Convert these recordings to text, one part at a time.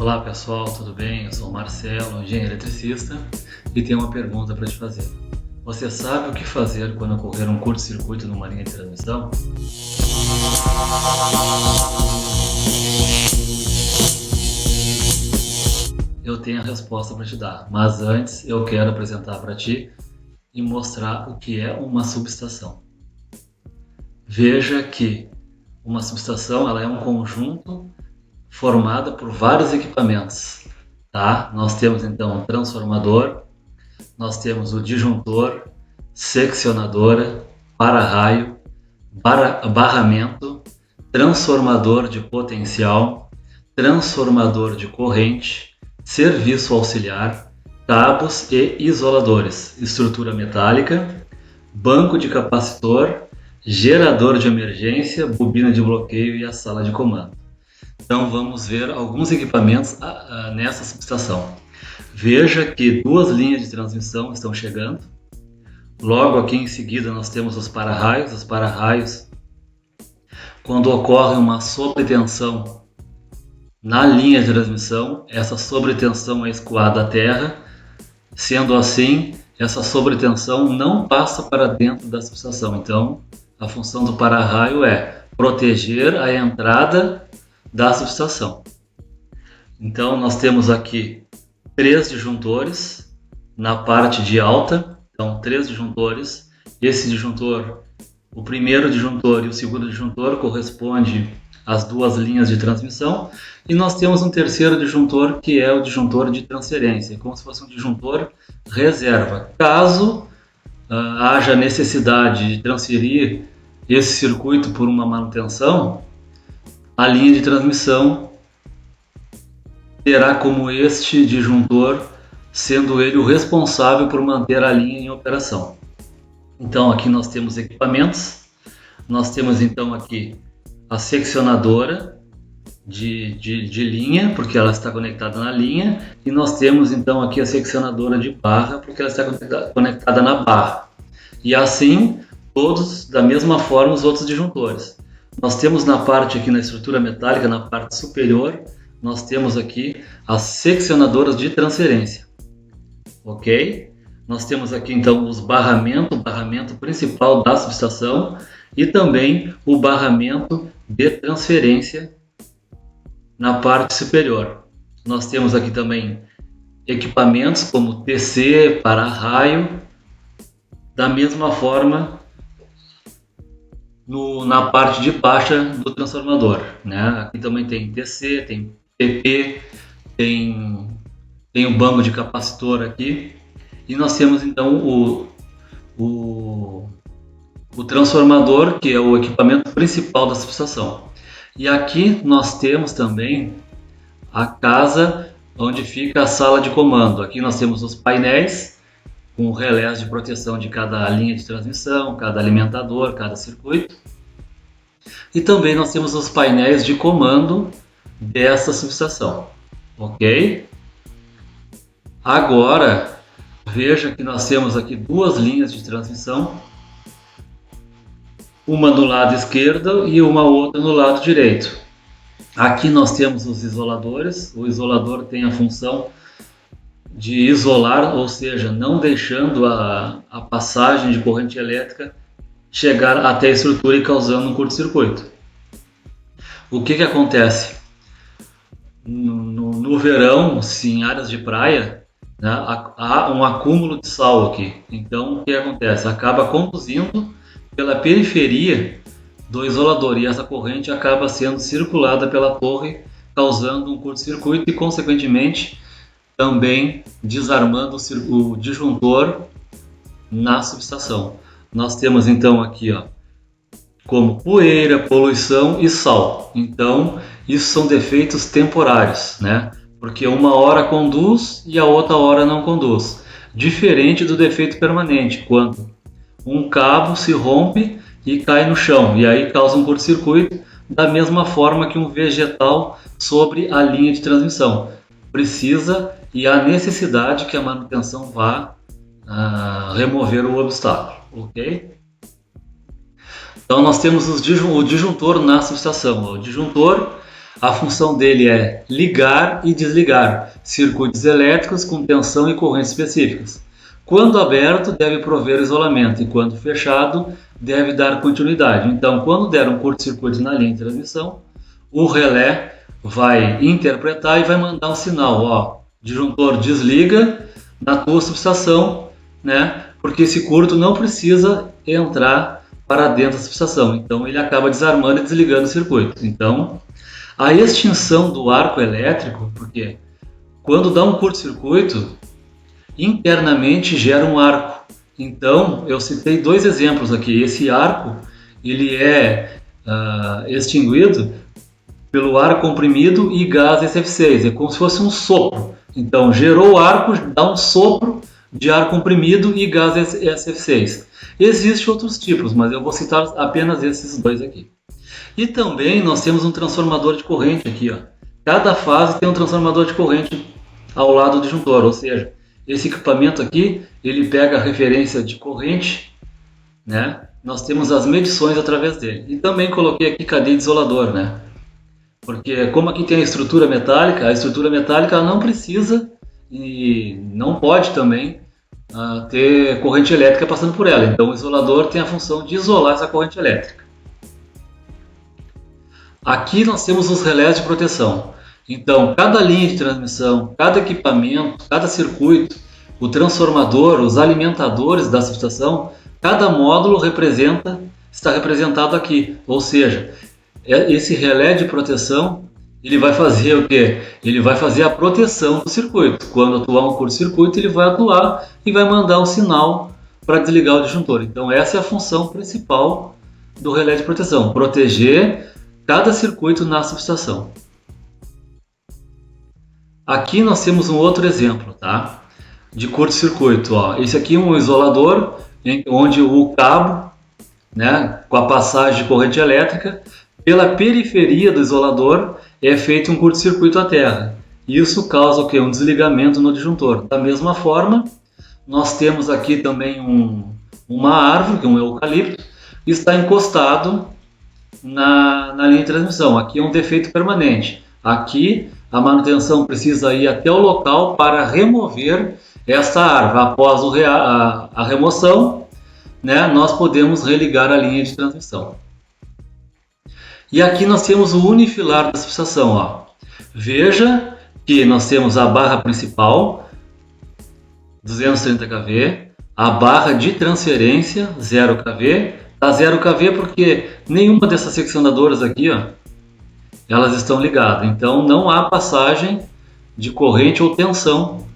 Olá pessoal, tudo bem? Eu sou o Marcelo, engenheiro eletricista, e tenho uma pergunta para te fazer. Você sabe o que fazer quando ocorrer um curto-circuito numa linha de transmissão? Eu tenho a resposta para te dar, mas antes eu quero apresentar para ti e mostrar o que é uma subestação. Veja que uma subestação ela é um conjunto formado por vários equipamentos. Tá? Nós temos então o transformador, nós temos o disjuntor, seccionadora, para-raio, barramento, transformador de potencial, transformador de corrente, serviço auxiliar, cabos e isoladores, estrutura metálica, banco de capacitor, gerador de emergência, bobina de bloqueio e a sala de comando. Então vamos ver alguns equipamentos nessa subestação. Veja que duas linhas de transmissão estão chegando. Logo aqui em seguida nós temos os para-raios. Os para-raios, quando ocorre uma sobretensão na linha de transmissão, essa sobretensão é escoada à terra. Sendo assim, essa sobretensão não passa para dentro da subestação. Então, a função do para-raio é proteger a entrada da subestação. Então, nós temos aqui 3 disjuntores na parte de alta. Então, 3 disjuntores. Esse disjuntor, o primeiro disjuntor e o segundo disjuntor corresponde às duas linhas de transmissão. E nós temos um terceiro disjuntor que é o disjuntor de transferência, como se fosse um disjuntor reserva. Caso haja necessidade de transferir esse circuito por uma manutenção, a linha de transmissão terá como este disjuntor, sendo ele o responsável por manter a linha em operação. Então aqui nós temos equipamentos, nós temos então aqui a seccionadora de linha, porque ela está conectada na linha, e nós temos então aqui a seccionadora de barra, porque ela está conectada na barra. E assim, todos da mesma forma os outros disjuntores. Nós temos na parte aqui na estrutura metálica, na parte superior, nós temos aqui as seccionadoras de transferência. Ok? Nós temos aqui então o barramento principal da subestação e também o barramento de transferência na parte superior. Nós temos aqui também equipamentos como TC, para-raio, da mesma forma na parte de baixa do transformador, né? Aqui também tem TC, tem PP, tem um banco de capacitor aqui, e nós temos então o transformador, que é o equipamento principal da subestação. E aqui nós temos também a casa onde fica a sala de comando. Aqui nós temos os painéis com relés de proteção de cada linha de transmissão, cada alimentador, cada circuito. E também nós temos os painéis de comando dessa subestação. Ok? Agora, veja que nós temos aqui duas linhas de transmissão, uma no lado esquerdo e uma outra no lado direito. Aqui nós temos os isoladores. O isolador tem a função de isolar, ou seja, não deixando a passagem de corrente elétrica chegar até a estrutura e causando um curto-circuito. O que acontece? No verão, em áreas de praia, né, há um acúmulo de sal aqui. Então, o que acontece? Acaba conduzindo pela periferia do isolador e essa corrente acaba sendo circulada pela torre, causando um curto-circuito e, consequentemente, também desarmando o disjuntor na subestação. Nós temos então aqui, como poeira, poluição e sal. Então, isso são defeitos temporários, né? Porque uma hora conduz e a outra hora não conduz. Diferente do defeito permanente, quando um cabo se rompe e cai no chão, e aí causa um curto-circuito, da mesma forma que um vegetal sobre a linha de transmissão. Precisa e há necessidade que a manutenção vá remover o obstáculo, ok? Então nós temos o disjuntor na subestação. O disjuntor A função dele é ligar e desligar circuitos elétricos com tensão e corrente específicas. Quando aberto, deve prover isolamento e quando fechado, deve dar continuidade. Então, quando der um curto-circuito na linha de transmissão, o relé vai interpretar e vai mandar um sinal, ó, disjuntor desliga na tua subestação, né? Porque esse curto não precisa entrar para dentro da subestação. Então ele acaba desarmando e desligando o circuito. Então a extinção do arco elétrico, porque quando dá um curto-circuito, internamente gera um arco. Então eu citei dois exemplos aqui. Esse arco ele é extinguido pelo ar comprimido e gás SF6. É como se fosse um sopro. Então gerou o arco, dá um sopro de ar comprimido e gás SF6. Existem outros tipos, mas eu vou citar apenas esses dois aqui. E também nós temos um transformador de corrente aqui, ó. Cada fase tem um transformador de corrente ao lado do disjuntor, ou seja, esse equipamento aqui, ele pega a referência de corrente, né? Nós temos as medições através dele. E também coloquei aqui cadeia de isolador, né? Porque como aqui tem a estrutura metálica ela não precisa e não pode também ter corrente elétrica passando por ela. Então o isolador tem a função de isolar essa corrente elétrica. Aqui nós temos os relés de proteção. Então cada linha de transmissão, cada equipamento, cada circuito, o transformador, os alimentadores da subestação, cada módulo está representado aqui. Ou seja, esse relé de proteção, ele vai fazer o quê? Ele vai fazer a proteção do circuito. Quando atuar um curto-circuito, ele vai atuar e vai mandar um sinal para desligar o disjuntor. Então essa é a função principal do relé de proteção, proteger cada circuito na subestação. Aqui nós temos um outro exemplo, tá? De curto-circuito. Esse aqui é um isolador onde o cabo, né, com a passagem de corrente elétrica, pela periferia do isolador é feito um curto-circuito à terra. Isso causa o quê? Um desligamento no disjuntor. Da mesma forma, nós temos aqui também uma árvore, que é um eucalipto, que está encostado na linha de transmissão. Aqui é um defeito permanente. Aqui a manutenção precisa ir até o local para remover esta árvore. Após a remoção, né, nós podemos religar a linha de transmissão. E aqui nós temos o unifilar da subestação. Veja que nós temos a barra principal, 230 kV, a barra de transferência, 0 kV. Está 0 kV porque nenhuma dessas seccionadoras aqui, elas estão ligadas. Então não há passagem de corrente ou tensão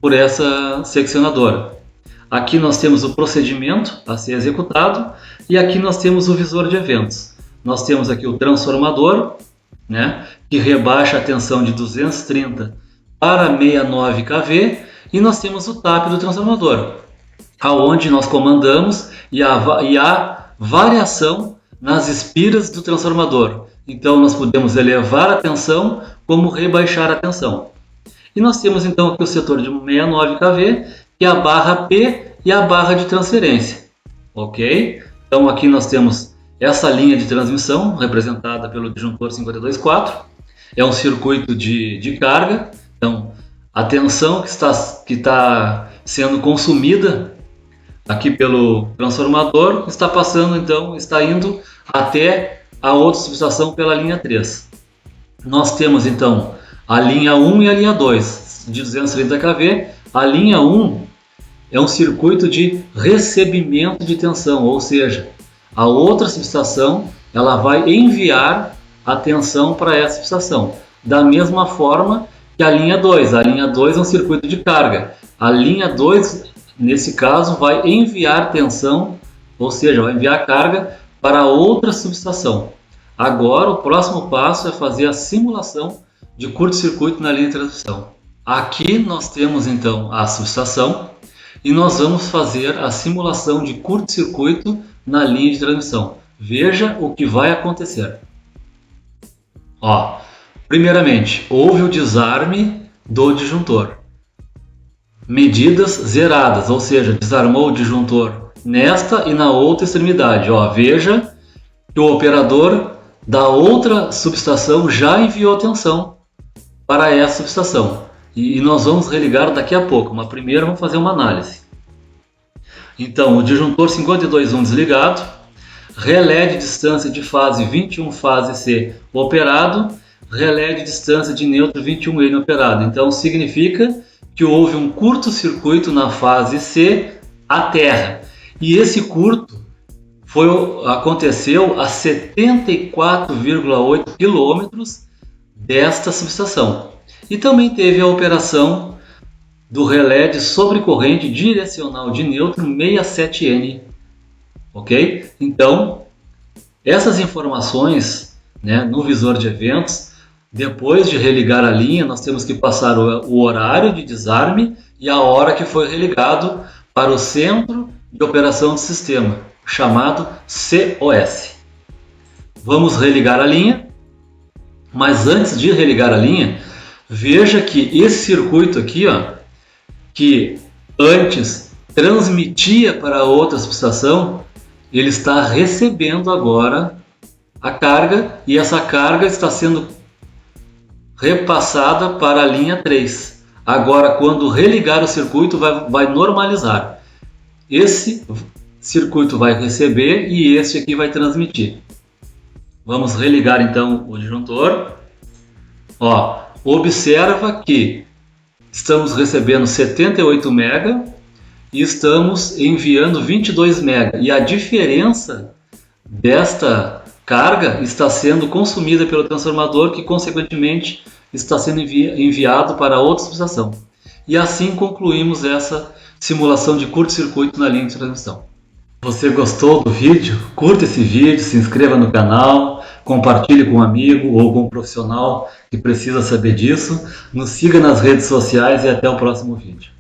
por essa seccionadora. Aqui nós temos o procedimento a ser executado e aqui nós temos o visor de eventos. Nós temos aqui o transformador, né, que rebaixa a tensão de 230 para 69 kV e nós temos o TAP do transformador, aonde nós comandamos e há variação nas espiras do transformador. Então nós podemos elevar a tensão como rebaixar a tensão. E nós temos então aqui o setor de 69 kV, que é a barra P e a barra de transferência. Ok? Então aqui nós temos essa linha de transmissão, representada pelo disjuntor 524. É um circuito de carga. Então a tensão que está sendo consumida aqui pelo transformador está passando, então, está indo até a outra subestação pela linha 3. Nós temos então a linha 1 e a linha 2 de 230 kV. A linha 1 é um circuito de recebimento de tensão, ou seja, a outra subestação ela vai enviar a tensão para essa subestação. Da mesma forma que a linha 2. A linha 2 é um circuito de carga. A linha 2, nesse caso, vai enviar tensão, ou seja, vai enviar carga para outra subestação. Agora o próximo passo é fazer a simulação de curto-circuito na linha de transmissão. Aqui nós temos então a subestação e nós vamos fazer a simulação de curto-circuito na linha de transmissão. Veja o que vai acontecer. Primeiramente, houve o desarme do disjuntor. Medidas zeradas, ou seja, desarmou o disjuntor nesta e na outra extremidade. Veja que o operador da outra subestação já enviou tensão para essa subestação. E nós vamos religar daqui a pouco, mas primeiro vamos fazer uma análise. Então, o disjuntor 52.1 desligado, relé de distância de fase 21 fase C operado, relé de distância de neutro 21N operado. Então, significa que houve um curto-circuito na fase C à terra. E esse curto aconteceu a 74,8 km desta subestação. E também teve a operação do relé de sobrecorrente direcional de neutro 67N. Ok? Então, essas informações, né, no visor de eventos, depois de religar a linha, nós temos que passar o horário de desarme e a hora que foi religado para o centro de operação do sistema, chamado COS. Vamos religar a linha, mas antes de religar a linha, veja que esse circuito aqui, ó, que antes transmitia para outra subestação, ele está recebendo agora a carga e essa carga está sendo repassada para a linha 3. Agora, quando religar o circuito, vai normalizar. Esse circuito vai receber e este aqui vai transmitir. Vamos religar então o disjuntor. Ó, observa que estamos recebendo 78 MB e estamos enviando 22 MB. E a diferença desta carga está sendo consumida pelo transformador, que consequentemente está sendo enviado para outra subestação. E assim concluímos essa simulação de curto-circuito na linha de transmissão. Você gostou do vídeo? Curta esse vídeo, se inscreva no canal, compartilhe com um amigo ou com um profissional que precisa saber disso. Nos siga nas redes sociais e até o próximo vídeo.